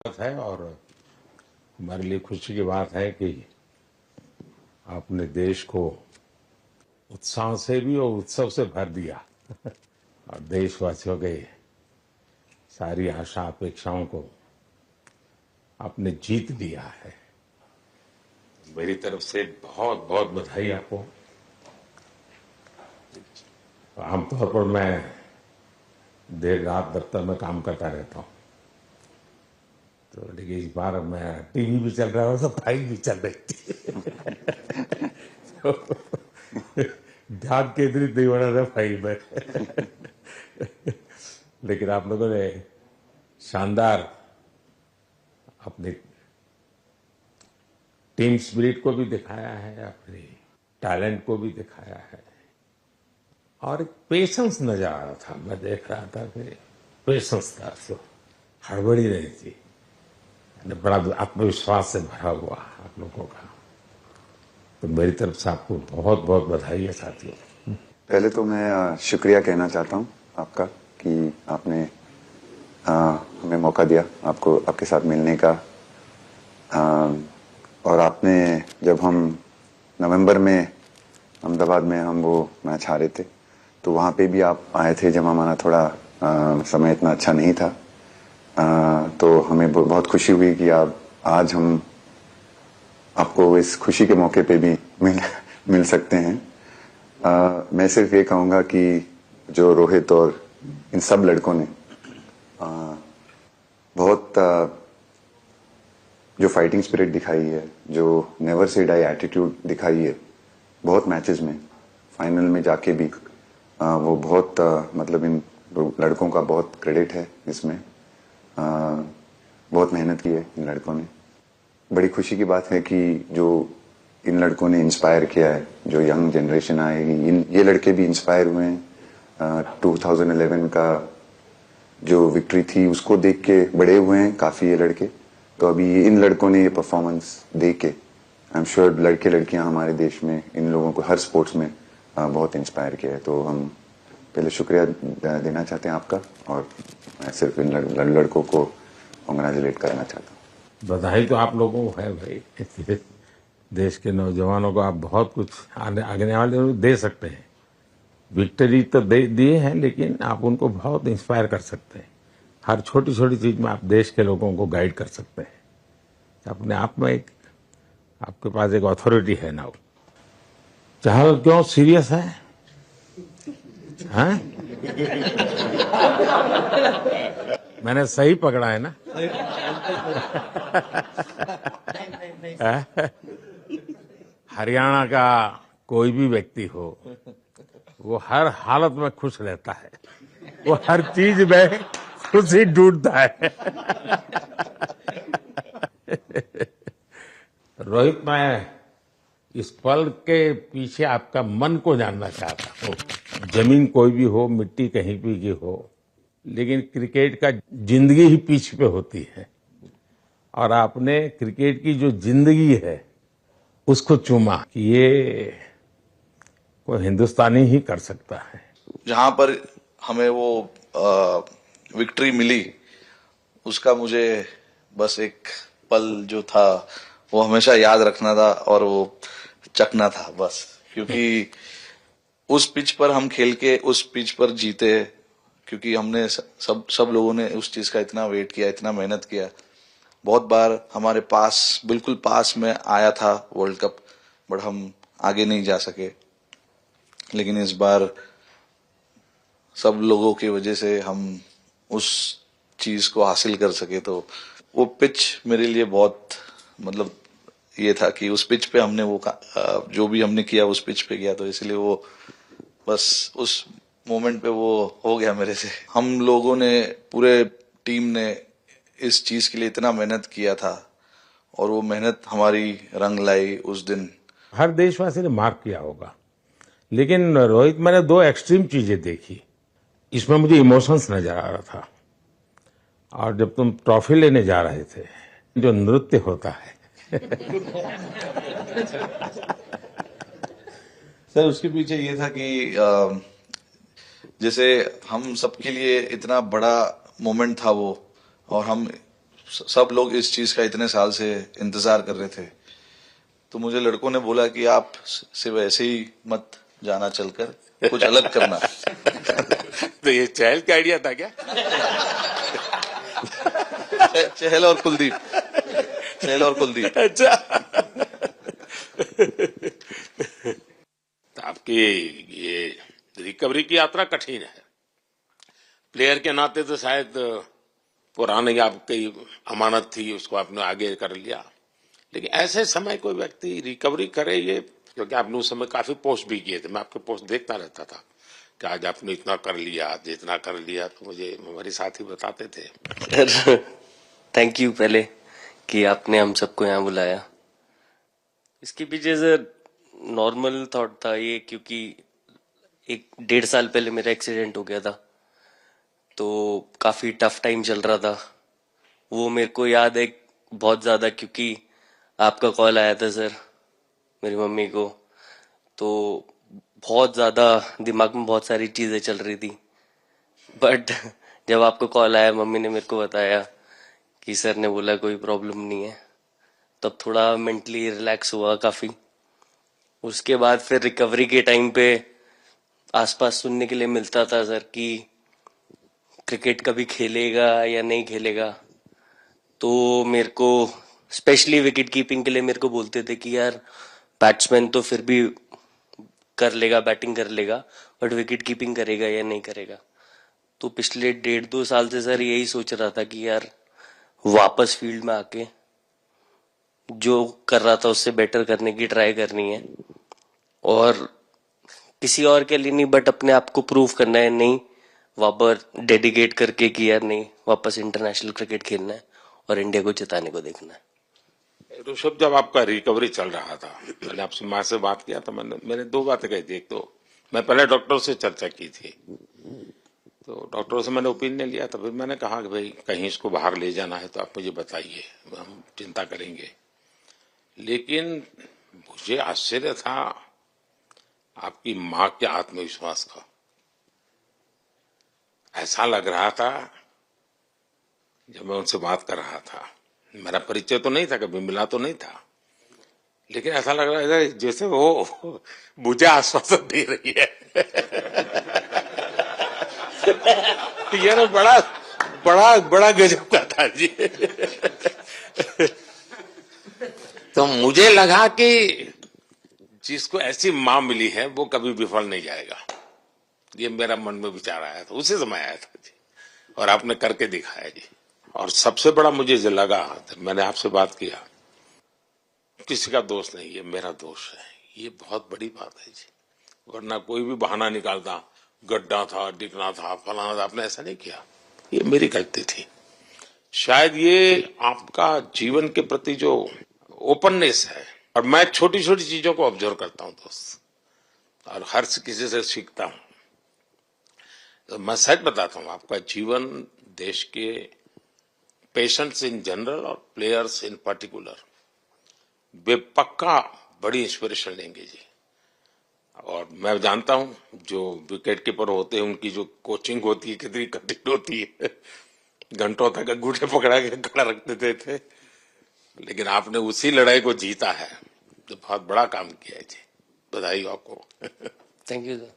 है और हमारे लिए खुशी की बात है कि आपने देश को उत्साह से भी और उत्सव से भर दिया और देशवासियों के सारी आशा अपेक्षाओं को आपने जीत लिया है। मेरी तरफ से बहुत बहुत बधाई आपको। आमतौर पर मैं देर रात दफ्तर में काम करता रहता हूँ, तो लेकिन इस बार मैं टीवी भी चल रहा है और फाइल भी चल रही थी तो ध्यान केंद्रित नहीं होना था फाइल में लेकिन आप लोगों ने शानदार अपनी टीम स्पिरिट को भी दिखाया है, अपने टैलेंट को भी दिखाया है और एक पेशेंस नजर आ रहा था। मैं देख रहा था कि पेशेंस था, तो हड़बड़ी नहीं थी, बड़ा आत्मविश्वास से भरा हुआ आप लोगों का। तो मेरी तरफ से आपको बहुत बहुत बधाई है साथियों। पहले तो मैं शुक्रिया कहना चाहता हूं आपका कि आपने हमें मौका दिया आपको आपके साथ मिलने का। और आपने जब हम नवंबर में अहमदाबाद में हम वो मैच हारे थे, तो वहाँ पे भी आप आए थे जब हमारा थोड़ा समय इतना अच्छा नहीं था। तो हमें बहुत खुशी हुई कि आप आज हम आपको इस खुशी के मौके पे भी मिल सकते हैं। मैं सिर्फ ये कहूँगा कि जो रोहित और इन सब लड़कों ने बहुत जो फाइटिंग स्पिरिट दिखाई है, जो नेवर से डाई एटीट्यूड दिखाई है, बहुत मैचेस में फाइनल में जाके भी वो बहुत मतलब इन लड़कों का बहुत क्रेडिट है इसमें। बहुत मेहनत की है इन लड़कों ने। बड़ी खुशी की बात है कि जो इन लड़कों ने इंस्पायर किया है, जो यंग जनरेशन आएगी, ये लड़के भी इंस्पायर हुए हैं। 2011 का जो विक्ट्री थी उसको देख के बड़े हुए हैं काफी ये लड़के। तो अभी इन लड़कों ने ये परफॉर्मेंस दे के आई एम श्योर लड़के लड़कियां हमारे देश में इन लोगों को हर स्पोर्ट्स में बहुत इंस्पायर किया है। तो हम पहले शुक्रिया देना चाहते हैं आपका, और मैं सिर्फ इन लड़कों को कांग्रेचुलेट करना चाहता हूँ। बधाई तो आप लोगों को है भाई देश के नौजवानों को आप बहुत कुछ आगे वाले दे सकते हैं। विक्ट्री तो दिए हैं, लेकिन आप उनको बहुत इंस्पायर कर सकते हैं। हर छोटी छोटी चीज में आप देश के लोगों को गाइड कर सकते हैं। अपने आप में एक आपके पास एक अथॉरिटी है ना। चाहे क्यों सीरियस है, हैं? मैंने सही पकड़ा है ना? हरियाणा का कोई भी व्यक्ति हो, वो हर हालत में खुश रहता है, वो हर चीज में खुशी ढूंढता है। रोहित, मैं इस पल के पीछे आपका मन को जानना चाहता हूँ। जमीन कोई भी हो, मिट्टी कहीं भी की हो, लेकिन क्रिकेट का जिंदगी ही पिच पे होती है और आपने क्रिकेट की जो जिंदगी है उसको चुमा कि ये कोई हिंदुस्तानी ही कर सकता है। जहां पर हमें वो विक्ट्री मिली, उसका मुझे बस एक पल जो था वो हमेशा याद रखना था और वो चखना था बस। क्योंकि उस पिच पर हम खेल के उस पिच पर जीते, क्योंकि हमने सब लोगों ने उस चीज का इतना वेट किया, इतना मेहनत किया। बहुत बार हमारे पास, बिल्कुल पास में आया था वर्ल्ड कप, बट हम आगे नहीं जा सके। लेकिन इस बार सब लोगों की वजह से हम उस चीज को हासिल कर सके। तो वो पिच मेरे लिए बहुत मतलब ये था कि उस पिच पे हमने वो जो भी हमने किया उस पिच पे किया, तो इसलिए वो बस उस मोमेंट पे वो हो गया मेरे से। हम लोगों ने, पूरे टीम ने इस चीज के लिए इतना मेहनत किया था और वो मेहनत हमारी रंग लाई उस दिन। हर देशवासी ने मार्क किया होगा, लेकिन रोहित, मैंने दो एक्सट्रीम चीजें देखी। इसमें मुझे इमोशंस नजर आ रहा था। और जब तुम ट्रॉफी लेने जा रहे थे, जो नृत्य होता है सर, उसके पीछे ये था कि जैसे हम सबके लिए इतना बड़ा मोमेंट था वो, और हम सब लोग इस चीज का इतने साल से इंतजार कर रहे थे, तो मुझे लड़कों ने बोला कि आप सिर्फ ऐसे ही मत जाना, चलकर कुछ अलग करना। तो ये चहल का आइडिया था क्या? चहल और कुलदीप, चहल और कुलदीप। अच्छा। तो आपकी ये रिकवरी की यात्रा कठिन है। प्लेयर के नाते तो शायद पुरानी आपकी अमानत थी, उसको आपने आगे कर लिया, लेकिन ऐसे समय कोई व्यक्ति रिकवरी करे, ये क्योंकि आपने उस समय काफी पोस्ट भी किए थे, मैं आपके पोस्ट देखता रहता था कि आज आपने इतना कर लिया, आज इतना कर लिया, तो मुझे हमारे साथी बताते थे। सर थैंक यू पहले कि आपने हम सबको यहाँ बुलाया। इसके पीछे सर नॉर्मल थॉट था ये, क्योंकि 1-1.5 साल पहले मेरा एक्सीडेंट हो गया था, तो काफी टफ टाइम चल रहा था। वो मेरे को याद है बहुत ज्यादा, क्योंकि आपका कॉल आया था सर मेरी मम्मी को, तो बहुत ज्यादा दिमाग में बहुत सारी चीजें चल रही थी। बट जब आपको कॉल आया, मम्मी ने मेरे को बताया कि सर ने बोला कोई प्रॉब्लम नहीं है, तब थोड़ा मेंटली रिलैक्स हुआ काफी। उसके बाद फिर रिकवरी के टाइम पे आसपास सुनने के लिए मिलता था सर कि क्रिकेट कभी खेलेगा या नहीं खेलेगा, तो मेरे को स्पेशली विकेट कीपिंग के लिए मेरे को बोलते थे कि यार बैट्समैन तो फिर भी कर लेगा, बैटिंग कर लेगा, बट विकेट कीपिंग करेगा या नहीं करेगा। तो पिछले 1.5-2 साल से सर यही सोच रहा था कि यार वापस फील्ड में आके जो कर रहा था उससे बेटर करने की ट्राई करनी है, और किसी और के लिए नहीं बट अपने आप को प्रूव करना है, नहीं वापस डेडिकेट करके कि यार नहीं वापस इंटरनेशनल क्रिकेट खेलना है और इंडिया को जिताने को देखना है। ऋषभ, जब आपका रिकवरी चल रहा था, मैंने आपसे माँ से बात किया तो मैंने 2 बातें कही थी। एक तो मैं पहले डॉक्टर से चर्चा की थी, तो डॉक्टरों से मैंने ओपिनियन लिया, तो फिर मैंने कहा कि भाई कहीं इसको बाहर ले जाना है तो आप मुझे बताइए, हम चिंता करेंगे। लेकिन मुझे आश्चर्य था आपकी माँ के आत्मविश्वास का। ऐसा लग रहा था जब मैं उनसे बात कर रहा था, मेरा परिचय तो नहीं था, कभी मिला तो नहीं था, लेकिन ऐसा लग रहा है जैसे वो मुझे आश्वासन दे रही है। ये बड़ा बड़ा बड़ा गजब का था जी। तो मुझे लगा कि जिसको ऐसी मां मिली है वो कभी विफल नहीं जाएगा, ये मेरा मन में विचार आया था, उसी समय आया था जी, और आपने करके दिखाया जी। और सबसे बड़ा मुझे जो लगा, मैंने आपसे बात किया, किसी का दोष नहीं, ये मेरा दोष है, ये बहुत बड़ी बात है जी। वरना कोई भी बहाना निकालता, गड्ढा था, डिगना था, फलाना था, आपने ऐसा नहीं किया, ये मेरी गलती थी। शायद ये आपका जीवन के प्रति जो ओपननेस है, और मैं छोटी छोटी चीजों को ऑब्जर्व करता हूं दोस्त, और हर किसी से सीखता हूं। तो मैं सच बताता हूं, आपका जीवन देश के पेशेंट्स इन जनरल और प्लेयर्स इन पर्टिकुलर वे पक्का बड़ी इंस्पिरेशन लेंगे जी। और मैं जानता हूं जो विकेट कीपर होते हैं उनकी जो कोचिंग होती है कितनी कठिन होती है, घंटों तक अंगूठे पकड़ा के खड़ा रख देते थे, लेकिन आपने उसी लड़ाई को जीता है, तो बहुत बड़ा काम किया है जी, बधाई हो आपको। Thank you sir.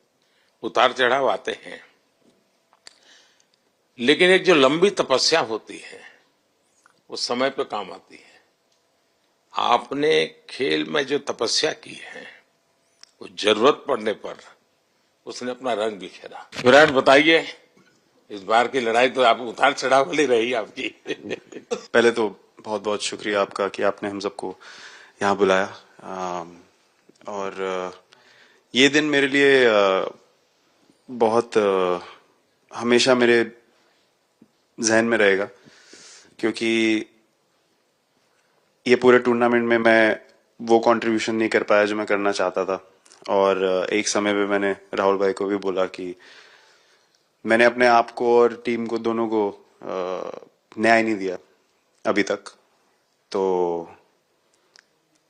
उतार चढ़ाव आते हैं, लेकिन एक जो लंबी तपस्या होती है वो समय पे काम आती है। आपने खेल में जो तपस्या की है वो जरूरत पड़ने पर उसने अपना रंग बिखेरा। विराट, बताइए, इस बार की लड़ाई तो आप उतार चढ़ाव वाली रही आपकी। पहले तो बहुत बहुत शुक्रिया आपका कि आपने हम सबको यहाँ बुलाया, और ये दिन मेरे लिए बहुत हमेशा मेरे जहन में रहेगा, क्योंकि ये पूरे टूर्नामेंट में मैं वो कंट्रीब्यूशन नहीं कर पाया जो मैं करना चाहता था। और एक समय पे मैंने राहुल भाई को भी बोला कि मैंने अपने आप को और टीम को दोनों को न्याय नहीं दिया अभी तक। तो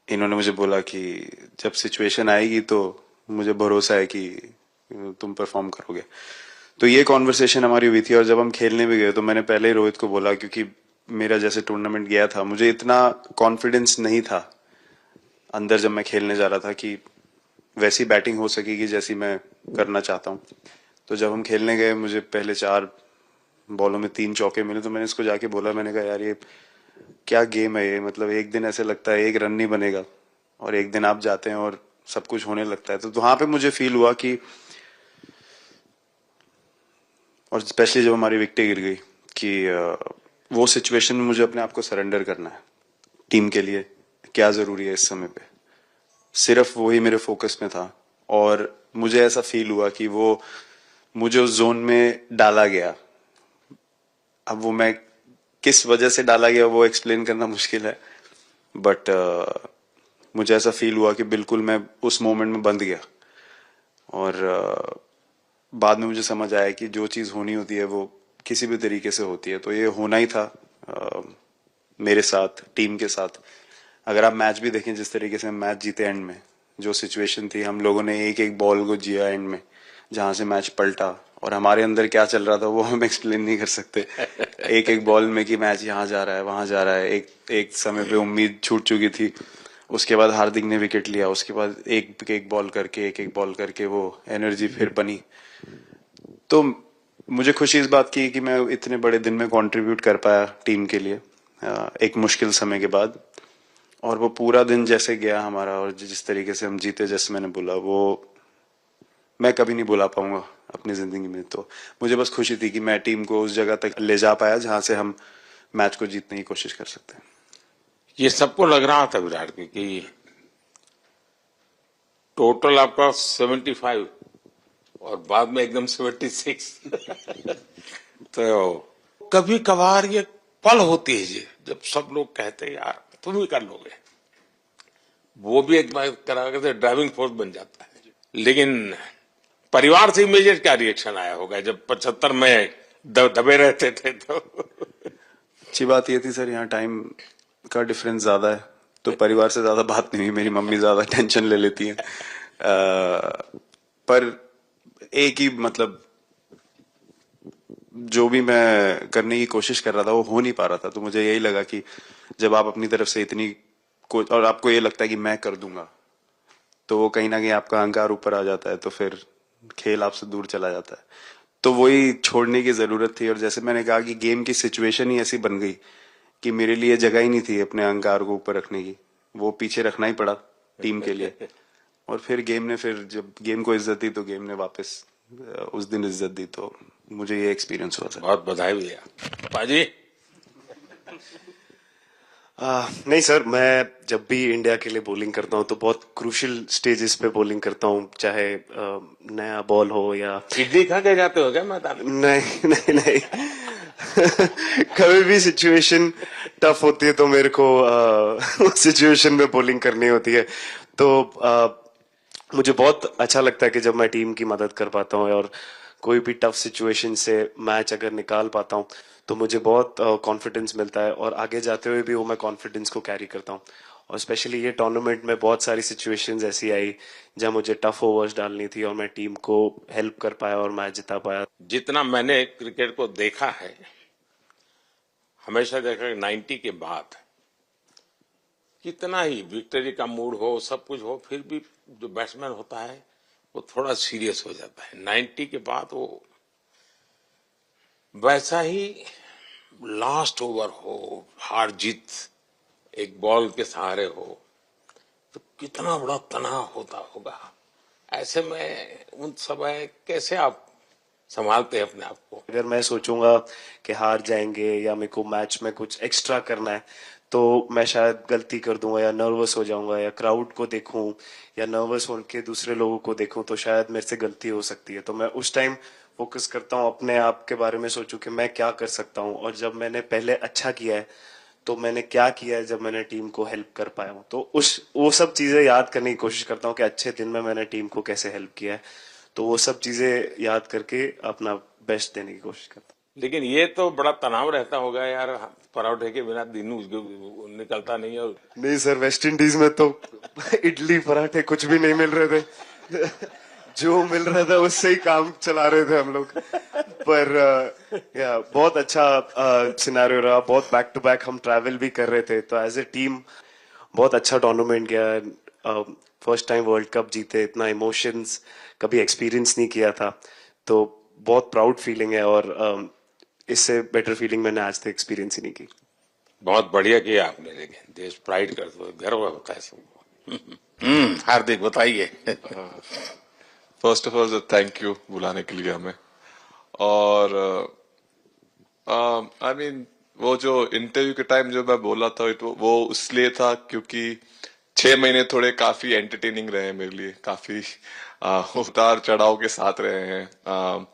इन्होंने मुझे बोला कि जब सिचुएशन आएगी तो मुझे भरोसा है कि तुम परफॉर्म करोगे। तो ये कॉन्वर्सेशन हमारी हुई थी, और जब हम खेलने भी गए तो मैंने पहले ही रोहित को बोला, क्योंकि मेरा जैसे टूर्नामेंट गया था, मुझे इतना कॉन्फिडेंस नहीं था अंदर जब मैं खेलने जा रहा था कि वैसी बैटिंग हो सकेगी जैसी मैं करना चाहता हूँ। तो जब हम खेलने गए, मुझे पहले 4 बॉलों में 3 चौके मिले, तो मैंने इसको जाके बोला, मैंने कहा यार ये क्या गेम है ये, मतलब एक दिन ऐसे लगता है एक रन नहीं बनेगा और एक दिन आप जाते हैं और सब कुछ होने लगता है। तो वहां पे मुझे फील हुआ कि, और स्पेशली जब हमारी विकेट गिर गई, कि वो सिचुएशन में मुझे अपने आप को सरेंडर करना है। टीम के लिए क्या जरूरी है इस समय पे, सिर्फ वही मेरे फोकस में था। और मुझे ऐसा फील हुआ कि वो मुझे उस जोन में डाला गया। अब वो मैं किस वजह से डाला गया वो एक्सप्लेन करना मुश्किल है, बट मुझे ऐसा फील हुआ कि बिल्कुल मैं उस मोमेंट में बंध गया। और बाद में मुझे समझ आया कि जो चीज होनी होती है वो किसी भी तरीके से होती है, तो ये होना ही था मेरे साथ, टीम के साथ। अगर आप मैच भी देखें, जिस तरीके से हम मैच जीते एंड में, जो सिचुएशन थी, हम लोगों ने एक एक बॉल को जिया एंड में, जहां से मैच पलटा, और हमारे अंदर क्या चल रहा था वो हम एक्सप्लेन नहीं कर सकते। एक एक बॉल में कि मैच यहाँ जा रहा है, वहां जा रहा है। एक समय पे उम्मीद छूट चुकी थी, उसके बाद हार्दिक ने विकेट लिया, उसके बाद एक एक बॉल करके वो एनर्जी फिर बनी। तो मुझे खुशी इस बात की कि मैं इतने बड़े दिन में कंट्रीब्यूट कर पाया टीम के लिए, एक मुश्किल समय के बाद। और वो पूरा दिन जैसे गया हमारा, और जिस तरीके से हम जीते, जैसे मैंने बोला, वो मैं कभी नहीं भुला पाऊंगा अपनी जिंदगी में। तो मुझे बस खुशी थी कि मैं टीम को उस जगह तक ले जा पाया जहां से हम मैच को जीतने की कोशिश कर सकते हैं। ये सबको लग रहा था विराट की कि टोटल आपका 75 और बाद में एकदम 76। तो कभी कभार ये पल होती है जी, जब सब लोग कहते हैं यार तुम ही कर लोगे, वो भी एक बार करा करके ड्राइविंग फोर्स बन जाता है। लेकिन परिवार से इमीडिएट क्या रिएक्शन आया होगा जब 75 में दबे रहते थे? तो अच्छी बात ये थी सर, यहाँ टाइम का डिफरेंस ज्यादा है, तो परिवार से ज्यादा बात नहीं हुई। मेरी मम्मी ज्यादा टेंशन ले लेती हैं। पर एक ही, मतलब जो भी मैं करने की कोशिश कर रहा था वो हो नहीं पा रहा था। तो मुझे यही लगा कि जब आप अपनी तरफ से इतनी और आपको ये लगता है कि मैं कर दूंगा, तो वो कहीं ना कहीं आपका अहंकार ऊपर आ जाता है, तो फिर खेल आपसे दूर चला जाता है। तो वही छोड़ने की जरूरत थी। और जैसे मैंने कहा कि गेम की सिचुएशन ही ऐसी बन गई कि मेरे लिए जगह ही नहीं थी अपने अहंकार को ऊपर रखने की, वो पीछे रखना ही पड़ा टीम के लिए। और फिर गेम ने, फिर जब गेम को इज्जत दी तो गेम ने वापस उस दिन इज्जत दी। तो मुझे ये एक्सपीरियंस हुआ सर। बहुत बधाई भैया। पाजी? नहीं सर, मैं जब भी इंडिया के लिए बॉलिंग करता हूँ तो बहुत क्रूशियल स्टेजेस पे बॉलिंग करता हूँ, चाहे नया बॉल हो या इडली खा के जाते हो क्या मैदान में? नहीं कभी भी सिचुएशन टफ होती है तो मेरे को उस सिचुएशन में बॉलिंग करनी होती है। तो मुझे बहुत अच्छा लगता है कि जब मैं टीम की मदद कर पाता हूँ और कोई भी टफ सिचुएशन से मैच अगर निकाल पाता हूँ तो मुझे बहुत कॉन्फिडेंस मिलता है, और आगे जाते हुए भी वो मैं कॉन्फिडेंस को कैरी करता हूँ। और स्पेशली ये टूर्नामेंट में बहुत सारी सिचुएशंस ऐसी आई जहाँ मुझे टफ ओवर्स डालनी थी और मैं टीम को हेल्प कर पाया और मैच जिता पाया। जितना मैंने क्रिकेट को देखा है, हमेशा देखा कि 90 के बाद कितना ही विक्ट्री का मूड हो, सब कुछ हो, फिर भी जो बैट्समैन होता है वो थोड़ा सीरियस हो जाता है। 90 के बाद वो वैसा ही लास्ट ओवर हो, हार जीत एक बॉल के सहारे हो, तो कितना बड़ा तनाव होता होगा। ऐसे में उन समय कैसे आप संभालते हैं अपने आप को? अगर मैं सोचूंगा कि हार जाएंगे या मेरे को मैच में कुछ एक्स्ट्रा करना है तो मैं शायद गलती कर दूंगा या नर्वस हो जाऊंगा, या क्राउड को देखूं या नर्वस होकर दूसरे लोगों को देखूं तो शायद मेरे से गलती हो सकती है। तो मैं उस टाइम फोकस करता हूं, अपने आप के बारे में सोचूं कि मैं क्या कर सकता हूं, और जब मैंने पहले अच्छा किया है तो मैंने क्या किया है जब मैंने टीम को हेल्प कर पाया हूं। तो वो सब चीजें याद करने की कोशिश करता हूं कि अच्छे दिन में मैंने टीम को कैसे हेल्प किया है। तो वो सब चीजें याद करके अपना बेस्ट देने की कोशिश करता हूं। लेकिन ये तो बड़ा तनाव रहता होगा यार, पराठे के बिना दिन निकलता नहीं। और नहीं सर, वेस्ट इंडीज में तो इडली पराठे कुछ भी नहीं मिल रहे थे। जो मिल रहा था उससे ही काम चला रहे थे हम लोग। पर या बहुत अच्छा सिनेरियो रहा, बहुत बैक टू बैक हम ट्रैवल भी कर रहे थे, तो एज ए टीम बहुत अच्छा टूर्नामेंट गया। फर्स्ट टाइम वर्ल्ड कप जीते, इतना इमोशंस कभी एक्सपीरियंस नहीं किया था, तो बहुत प्राउड फीलिंग है, और इससे बेटर फीलिंग मैंने आज तक एक्सपीरियंस ही नहीं की। बहुत बढ़िया किया आपने, लेकिन देश प्राइड करते हुए गर्व होता है सबको। हार्दिक बताइए। First of all thank you बुलाने के लिए हमें। और आई मीन वो जो इंटरव्यू के टाइम जो मैं बोला था वो इसलिए था क्योंकि 6 महीने थोड़े काफी एंटरटेनिंग रहे हैं मेरे लिए, काफी उतार चढ़ाव के साथ रहे हैं।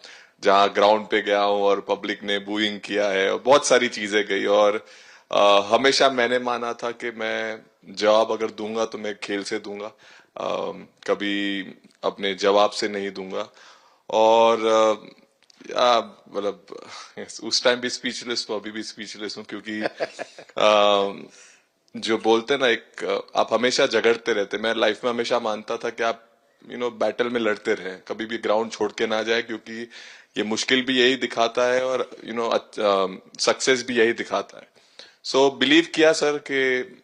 जहाँ ग्राउंड पे गया हूँ और पब्लिक ने बूइंग किया है और बहुत सारी चीजें गई, और हमेशा मैंने माना था कि मैं जवाब अगर दूंगा तो मैं खेल से दूंगा, कभी अपने जवाब से नहीं दूंगा। और मतलब उस टाइम भी स्पीचलेस हूँ, अभी भी स्पीचलेस हूँ, क्योंकि जो बोलते ना एक आप हमेशा झगड़ते रहते। मैं लाइफ में हमेशा मानता था कि आप बैटल में लड़ते रहे, कभी भी ग्राउंड छोड़ के ना जाए, क्योंकि ये मुश्किल भी यही दिखाता है और सक्सेस भी यही दिखाता है। सो बिलीव किया सर कि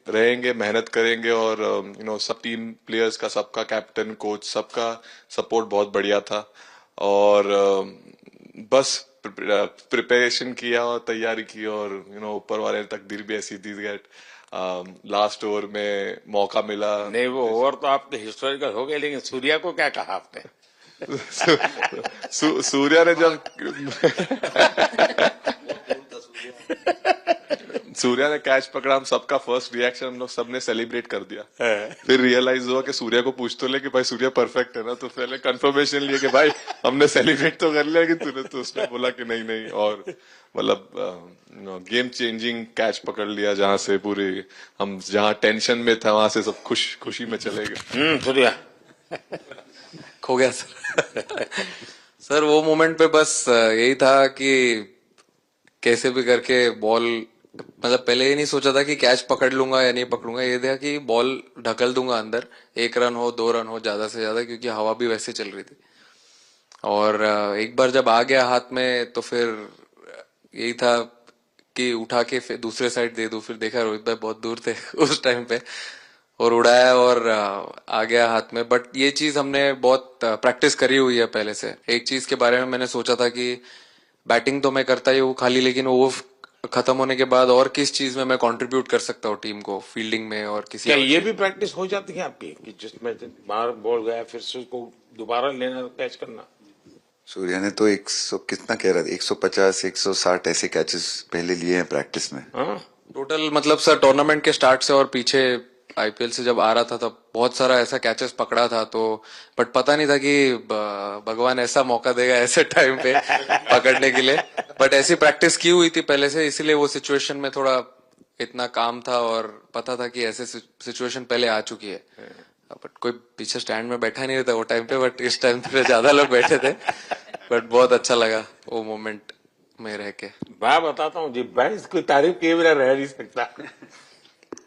रहेंगे, मेहनत करेंगे, और सब टीम प्लेयर्स का, सबका कैप्टन कोच सबका सपोर्ट बहुत बढ़िया था, और बस प्रिपरेशन किया और तैयारी की, और ऊपर वाले तकदीर भी ऐसी दी गेट लास्ट ओवर में मौका मिला। नहीं, वो ओवर तो आपके हिस्टोरिकल हो गए, लेकिन सूर्या को क्या कहा आपने? सूर्या ने जब सूर्या ने कैच पकड़ा, हम सबका फर्स्ट रिएक्शन हम लोग सबने सेलिब्रेट कर दिया। फिर रियलाइज हुआ कि सूर्या को पूछ तो ले कि भाई सूर्या परफेक्ट है ना, तो पहले कंफर्मेशन लिए कि भाई हमने सेलिब्रेट तो कर लिया, कि तूने, तो उसने बोला कि नहीं नहीं, और मतलब गेम चेंजिंग कैच पकड़ लिया, जहां से पूरे हम जहां टेंशन में था वहां से सब खुशी में चले गए। सूर्या खो गया सर। सर वो मोमेंट पे बस यही था कि कैसे भी करके बॉल, मतलब पहले ये नहीं सोचा था कि कैच पकड़ लूंगा या नहीं पकड़ूंगा, ये था कि बॉल ढकल दूंगा अंदर, 1 रन हो 2 रन हो ज्यादा से ज्यादा, क्योंकि हवा भी वैसे चल रही थी। और एक बार जब आ गया हाथ में तो फिर यही था कि उठा के फिर दूसरे साइड दे दूं। फिर देखा रोहित भाई बहुत दूर थे उस टाइम पे, और उड़ाया और आ गया हाथ में। बट ये चीज हमने बहुत प्रैक्टिस करी हुई है पहले से। एक चीज के बारे में मैंने सोचा था कि बैटिंग तो मैं करता ही हूँ खाली, लेकिन वो खत्म होने के बाद और किस चीज में मैं कंट्रीब्यूट कर सकता हूँ टीम को, फील्डिंग में और किसी। क्या ये भी प्रैक्टिस हो जाती है आपकी कि जिसमें बाहर बॉल गया फिर से उसको दोबारा लेना, कैच करना? सूर्या ने तो 100 कितना कह रहा था, 150 160 ऐसे कैचेस पहले लिए हैं प्रैक्टिस में। टोटल मतलब सर टूर्नामेंट के स्टार्ट से और पीछे आईपीएल से जब आ रहा था तब बहुत सारा ऐसा कैचेस पकड़ा था, तो बट पता नहीं था कि भगवान ऐसा मौका देगा ऐसे टाइम पे पकड़ने के लिए। बट ऐसी प्रैक्टिस की हुई थी पहले से, इसीलिए वो सिचुएशन में थोड़ा इतना काम था और पता था कि ऐसे सिचुएशन पहले आ चुकी है। बट कोई पीछे स्टैंड में बैठा नहीं रहता वो टाइम पे, बट इस टाइम पे ज्यादा लोग बैठे थे। बट बहुत अच्छा लगा वो मोमेंट में रह के। मैं बताता हूँ जी, मैं इसकी तारीफ किए बिना रह नहीं सकता,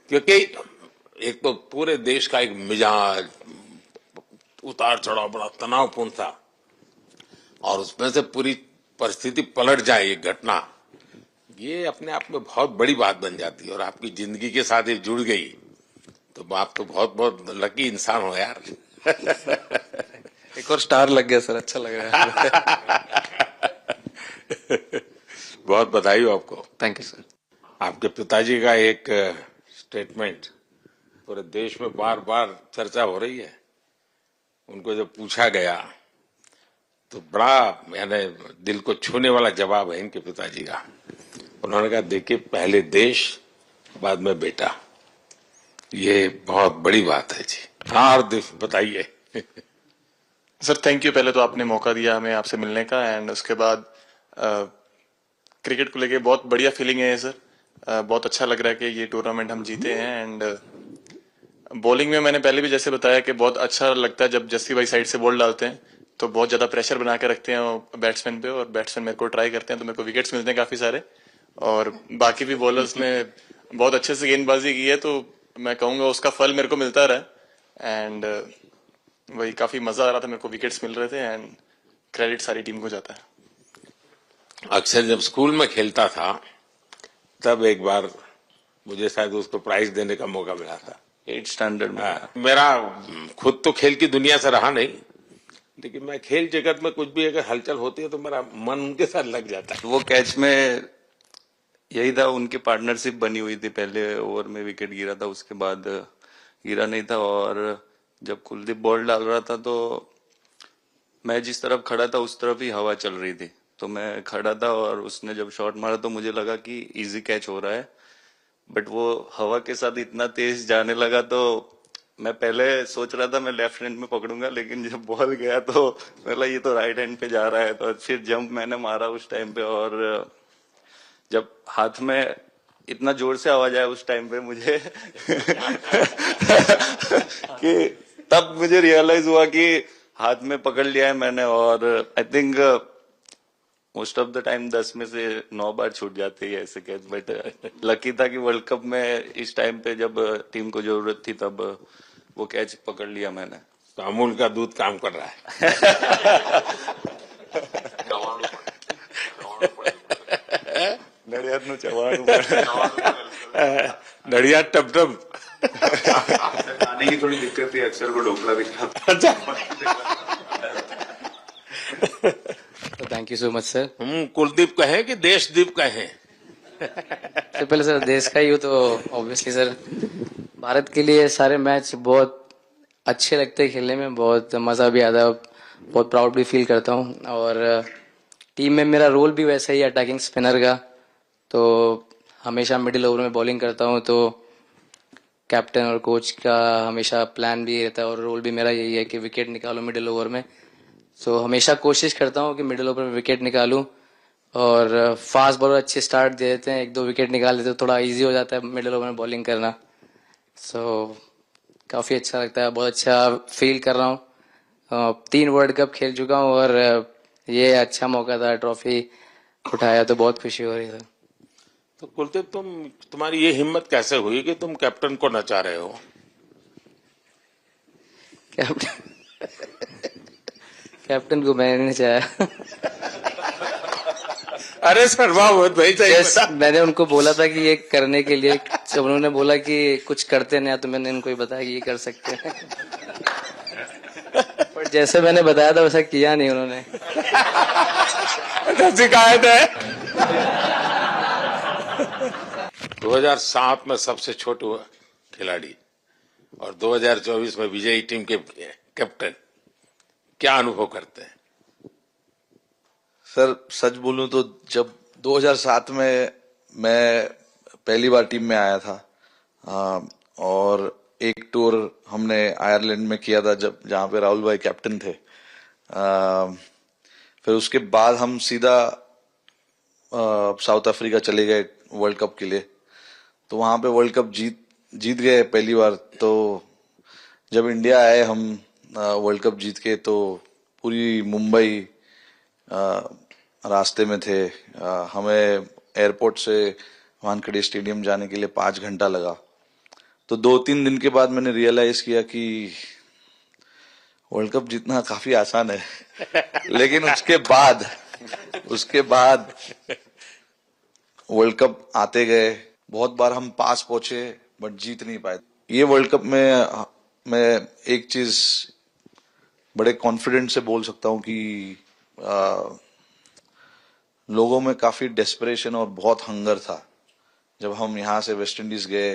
क्योंकि एक तो पूरे देश का एक मिजाज उतार चढ़ाव बड़ा तनावपूर्ण था, और उसमें से पूरी परिस्थिति पलट जाए, ये घटना, ये अपने आप में बहुत बड़ी बात बन जाती है, और आपकी जिंदगी के साथ ये जुड़ गई, तो आप तो बहुत बहुत लकी इंसान हो यार। एक और स्टार लग गया सर, अच्छा लग रहा है। बहुत बधाई हो आपको। Thank you sir. आपके पिताजी का एक स्टेटमेंट पूरे देश में बार बार चर्चा हो रही है। उनको जब पूछा गया तो बड़ा मैंने दिल को छूने वाला जवाब है इनके पिताजी का। उन्होंने कहा, देखिए पहले देश बाद में बेटा, ये बहुत बड़ी बात है जी। हाँ बताइए। सर थैंक यू, पहले तो आपने मौका दिया हमें आपसे मिलने का, एंड उसके बाद क्रिकेट को लेके बहुत बढ़िया फीलिंग है सर। बहुत अच्छा लग रहा है कि ये टूर्नामेंट हम जीते हैं। एंड बॉलिंग में मैंने पहले भी जैसे बताया कि बहुत अच्छा लगता है जब जस्सी भाई साइड से बॉल डालते हैं, तो बहुत ज्यादा प्रेशर बना के रखते हैं बैट्समैन पे, और बैट्समैन मेरे को ट्राई करते हैं तो मेरे को विकेट्स मिलते हैं काफी सारे। और बाकी भी बॉलर्स ने बहुत अच्छे से गेंदबाजी की है, तो मैं कहूंगा उसका फल मेरे को मिलता रहा। एंड वही काफी मजा आ रहा था, मेरे को विकेट्स मिल रहे थे एंड क्रेडिट सारी टीम को जाता है। अक्सर जब स्कूल में खेलता था तब एक बार मुझे शायद उसको प्राइज देने का मौका मिला था 8th स्टैंडर्ड में। मेरा खुद तो खेल की दुनिया से रहा नहीं, लेकिन मैं खेल जगत में कुछ भी अगर हलचल होती है तो मेरा मन उनके साथ लग जाता है। वो कैच में यही था, उनकी पार्टनरशिप बनी हुई थी, पहले ओवर में विकेट गिरा था, उसके बाद गिरा नहीं था। और जब कुलदीप बॉल डाल रहा था तो मैं जिस तरफ खड़ा था उस तरफ ही हवा चल रही थी, तो मैं खड़ा था और उसने जब शॉट मारा तो मुझे लगा कि इजी कैच हो रहा है, बट वो हवा के साथ इतना तेज जाने लगा तो मैं पहले सोच रहा था मैं लेफ्ट हैंड में पकड़ूंगा, लेकिन जब बॉल गया तो मैं ये तो राइट हैंड पे जा रहा है, तो फिर जंप मैंने मारा उस टाइम पे। और जब हाथ में इतना जोर से आवाज आया उस टाइम पे मुझे कि तब मुझे रियलाइज हुआ कि हाथ में पकड़ लिया है मैंने। और I think most of the time 10 में से 9 बार छूट जाते हैं ऐसे कैच, बट लकी था कि वर्ल्ड कप में इस टाइम पे जब टीम को जरूरत थी तब वो कैच पकड़ लिया मैंने। तो अमूल का दूध काम कर रहा है। नड़ियाद नु चवाणु नड़िया टप टप खाने की थोड़ी दिक्कत थी, अक्सर को ढोकला दिखा। Thank you so much sir. Kuldeep कहें कि देशदीप कहें? सबसे पहले सर देश का ही हो तो ऑब्वियसली सर भारत के लिए सारे मैच बहुत अच्छे लगते हैं खेलने में, बहुत मजा भी आता है, बहुत प्राउड भी फील करता हूँ। और टीम में मेरा रोल भी वैसा ही अटैकिंग स्पिनर का, तो हमेशा मिडिल ओवर में बॉलिंग करता हूँ, तो कैप्टन और कोच का हमेशा प्लान भी रहता है और रोल भी मेरा यही है कि विकेट निकालो मिडिल ओवर में। सो हमेशा कोशिश करता हूँ कि मिडिल ओवर में विकेट निकालूं, और फास्ट बॉलर अच्छे स्टार्ट दे देते हैं, 1-2 विकेट निकाल देते हैं तो थोड़ा इजी हो जाता है मिडिल ओवर में बॉलिंग करना। सो काफ़ी अच्छा लगता है, बहुत अच्छा फील कर रहा हूँ। 3 वर्ल्ड कप खेल चुका हूँ और ये अच्छा मौका था, ट्रॉफी उठाया तो बहुत खुशी हो रही है। तो कुलदीप तुम्हारी ये हिम्मत कैसे हुई कि तुम कैप्टन को नचा रहे हो? कैप्टन को मैंने नहीं चाहा। अरे सर वाह, भाई चाहिए। मैंने उनको बोला था कि ये करने के लिए, जब उन्होंने बोला कि कुछ करते नहीं तो मैंने उनको ही बताया कि ये कर सकते हैं। पर जैसे मैंने बताया था वैसा किया नहीं उन्होंने। शिकायत है। 2007 में सबसे छोटे खिलाड़ी और 2024 में विजयी टीम के कैप्टन, क्या अनुभव करते हैं? सर सच बोलूं तो जब 2007 में मैं पहली बार टीम में आया था और एक टूर हमने आयरलैंड में किया था जब जहां पे राहुल भाई कैप्टन थे, फिर उसके बाद हम सीधा साउथ अफ्रीका चले गए वर्ल्ड कप के लिए, तो वहां पे वर्ल्ड कप जीत गए पहली बार। तो जब इंडिया आए हम वर्ल्ड कप जीत के, तो पूरी मुंबई रास्ते में थे। हमें एयरपोर्ट से वानखेड़े स्टेडियम जाने के लिए 5 घंटा लगा। तो 2-3 दिन के बाद मैंने रियलाइज किया कि वर्ल्ड कप जीतना काफी आसान है। लेकिन उसके बाद वर्ल्ड कप आते गए, बहुत बार हम पास पहुंचे बट जीत नहीं पाए। ये वर्ल्ड कप में मैं एक चीज बड़े कॉन्फिडेंट से बोल सकता हूं कि लोगों में काफी डेस्परेशन और बहुत हंगर था। जब हम यहाँ से वेस्ट इंडीज गए,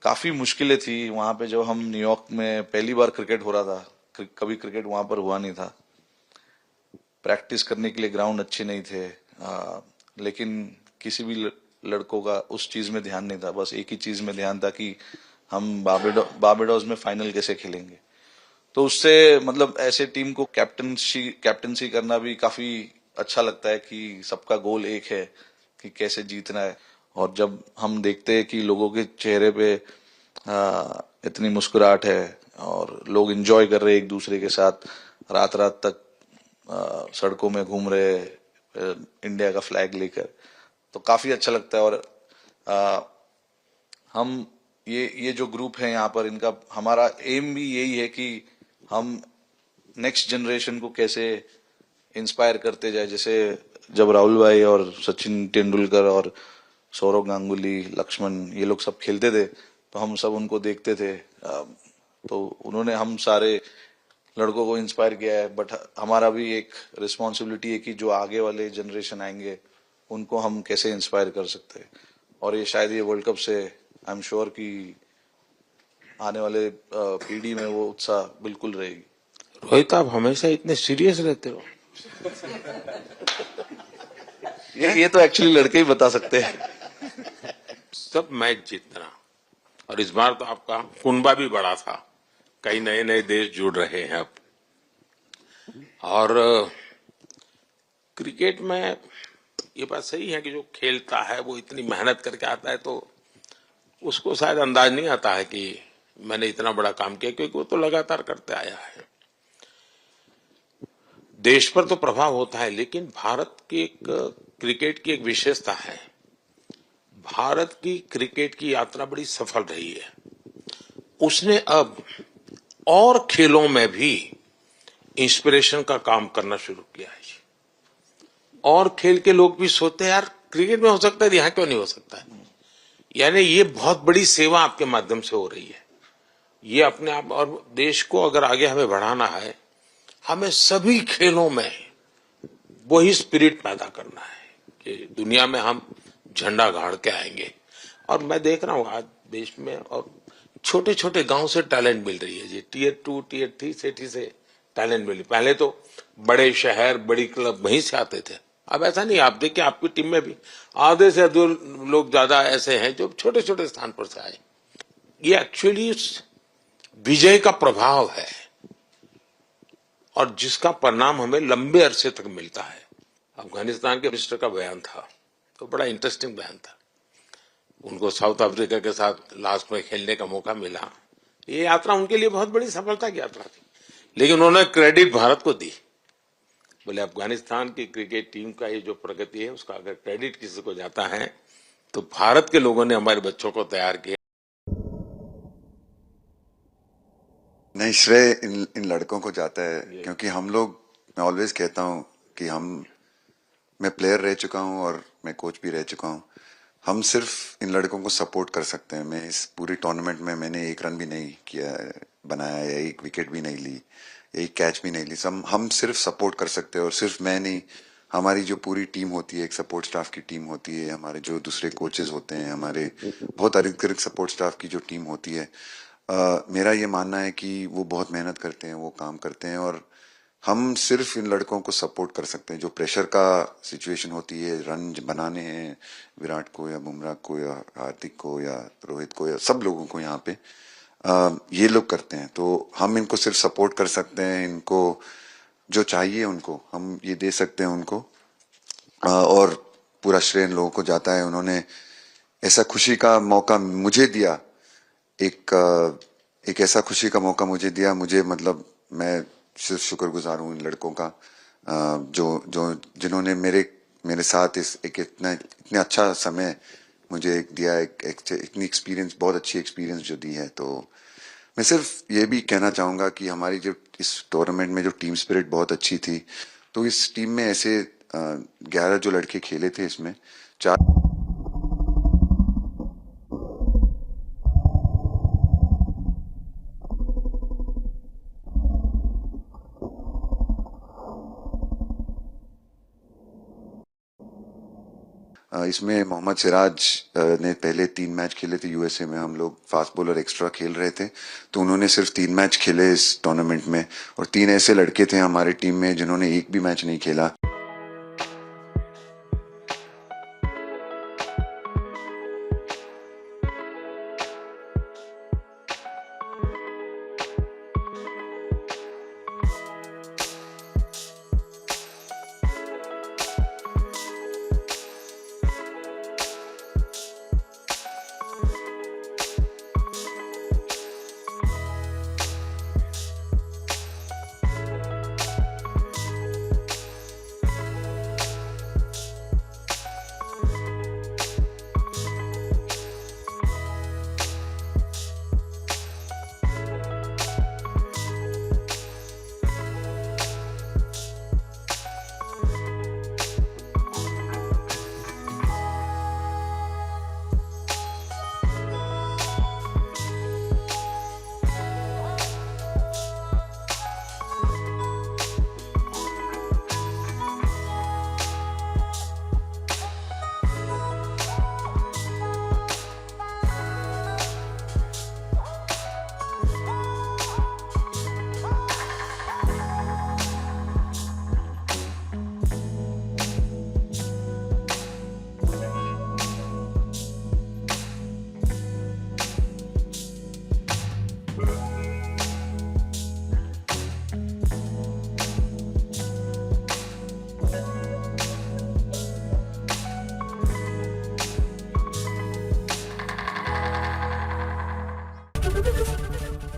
काफी मुश्किलें थी वहां पे। जब हम न्यूयॉर्क में पहली बार क्रिकेट हो रहा था, कभी क्रिकेट वहां पर हुआ नहीं था, प्रैक्टिस करने के लिए ग्राउंड अच्छे नहीं थे, लेकिन किसी भी लड़कों का उस चीज में ध्यान नहीं था। बस एक ही चीज में ध्यान था कि हम बारबाडोस में फाइनल कैसे खेलेंगे। तो उससे मतलब ऐसे टीम को कैप्टनसी करना भी काफी अच्छा लगता है कि सबका गोल एक है कि कैसे जीतना है। और जब हम देखते हैं कि लोगों के चेहरे पे इतनी मुस्कुराहट है और लोग एंजॉय कर रहे एक दूसरे के साथ, रात रात तक सड़कों में घूम रहे इंडिया का फ्लैग लेकर, तो काफी अच्छा लगता है। और हम ये जो ग्रुप है यहाँ पर, इनका हमारा एम भी यही है कि हम नेक्स्ट जनरेशन को कैसे इंस्पायर करते जाए। जैसे जब राहुल भाई और सचिन तेंदुलकर और सौरव गांगुली, लक्ष्मण, ये लोग सब खेलते थे तो हम सब उनको देखते थे। तो उन्होंने हम सारे लड़कों को इंस्पायर किया है, बट हमारा भी एक रिस्पॉन्सिबिलिटी है कि जो आगे वाले जनरेशन आएंगे उनको हम कैसे इंस्पायर कर सकते हैं। और ये शायद ये वर्ल्ड कप से आई एम श्योर कि आने वाले पीढ़ी में वो उत्साह बिल्कुल रहेगी। रोहित, आप हमेशा इतने सीरियस रहते हो। ये तो एक्चुअली लड़के ही बता सकते हैं। सब मैच जीतना, और इस बार तो आपका कुनबा भी बड़ा था, कई नए नए देश जुड़ रहे हैं अब। और क्रिकेट में ये बात सही है कि जो खेलता है वो इतनी मेहनत करके आता है, तो उसको शायद अंदाज नहीं आता है कि मैंने इतना बड़ा काम किया, क्योंकि वो तो लगातार करते आया है। देश पर तो प्रभाव होता है, लेकिन भारत की एक क्रिकेट की एक विशेषता है, भारत की क्रिकेट की यात्रा बड़ी सफल रही है। उसने अब और खेलों में भी इंस्पिरेशन का काम करना शुरू किया है। और खेल के लोग भी सोचते हैं यार क्रिकेट में हो सकता है, यहां क्यों नहीं हो सकता है। यानी ये बहुत बड़ी सेवा आपके माध्यम से हो रही है। ये अपने आप, और देश को अगर आगे हमें बढ़ाना है, हमें सभी खेलों में वही स्पिरिट पैदा करना है कि दुनिया में हम झंडा गाड़ के आएंगे। और मैं देख रहा हूँ आज देश में और छोटे छोटे गांव से टैलेंट मिल रही है जी। टियर 2 टियर 3 सिटी से टैलेंट मिल रही। पहले तो बड़े शहर, बड़ी क्लब वहीं से आते थे, अब ऐसा नहीं। आप देखिए आपकी टीम में भी आधे से अधिक लोग ज्यादा ऐसे हैं जो छोटे छोटे स्थान पर से आए। ये एक्चुअली विजय का प्रभाव है, और जिसका परिणाम हमें लंबे अरसे तक मिलता है। अफगानिस्तान के मिनिस्टर का बयान था, तो बड़ा इंटरेस्टिंग बयान था। उनको साउथ अफ्रीका के साथ लास्ट में खेलने का मौका मिला। ये यात्रा उनके लिए बहुत बड़ी सफलता की यात्रा थी, लेकिन उन्होंने क्रेडिट भारत को दी। बोले अफगानिस्तान की क्रिकेट टीम का ये जो प्रगति है, उसका अगर क्रेडिट किसी को जाता है तो भारत के लोगों ने हमारे बच्चों को तैयार किया। नहीं, श्रेय इन लड़कों को जाता है, क्योंकि हम लोग, मैं ऑलवेज कहता हूं कि मैं प्लेयर रह चुका हूं और मैं कोच भी रह चुका हूं। हम सिर्फ इन लड़कों को सपोर्ट कर सकते हैं। मैं इस पूरी टूर्नामेंट में मैंने एक रन भी नहीं किया, बनाया, या एक विकेट भी नहीं ली, या एक कैच भी नहीं ली। हम सिर्फ सपोर्ट कर सकते हैं। और सिर्फ मैं नहीं, हमारी जो पूरी टीम होती है, एक सपोर्ट स्टाफ की टीम होती है, हमारे जो दूसरे कोचेस होते हैं, हमारे बहुत अधिक सपोर्ट स्टाफ की जो टीम होती है, मेरा ये मानना है कि वो बहुत मेहनत करते हैं, वो काम करते हैं, और हम सिर्फ इन लड़कों को सपोर्ट कर सकते हैं। जो प्रेशर का सिचुएशन होती है, रन बनाने हैं विराट को या बुमराह को या हार्दिक को या रोहित को या सब लोगों को, यहाँ पे ये लोग करते हैं। तो हम इनको सिर्फ सपोर्ट कर सकते हैं। इनको जो चाहिए उनको हम ये दे सकते हैं उनको, और पूरा श्रेय इन लोगों को जाता है। उन्होंने ऐसा खुशी का मौका मुझे दिया, एक ऐसा खुशी का मौका मुझे दिया। मुझे मतलब मैं सिर्फ शुक्रगुजार हूँ इन लड़कों का, जिन्होंने मेरे साथ इतना अच्छा समय मुझे दिया, इतनी एक्सपीरियंस, बहुत अच्छी एक्सपीरियंस जो दी है। तो मैं सिर्फ ये भी कहना चाहूंगा कि हमारी जो इस टूर्नामेंट में जो टीम स्पिरिट बहुत अच्छी थी। तो इस टीम में ऐसे 11 जो लड़के खेले थे, इसमें 4 इसमें मोहम्मद सिराज ने पहले 3 मैच खेले थे यूएसए में। हम लोग फास्ट बॉलर एक्स्ट्रा खेल रहे थे, तो उन्होंने सिर्फ 3 मैच खेले इस टूर्नामेंट में। और 3 ऐसे लड़के थे हमारे टीम में जिन्होंने एक भी मैच नहीं खेला।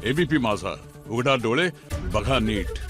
एबीपी माझा, उघडा डोळे बघा नीट.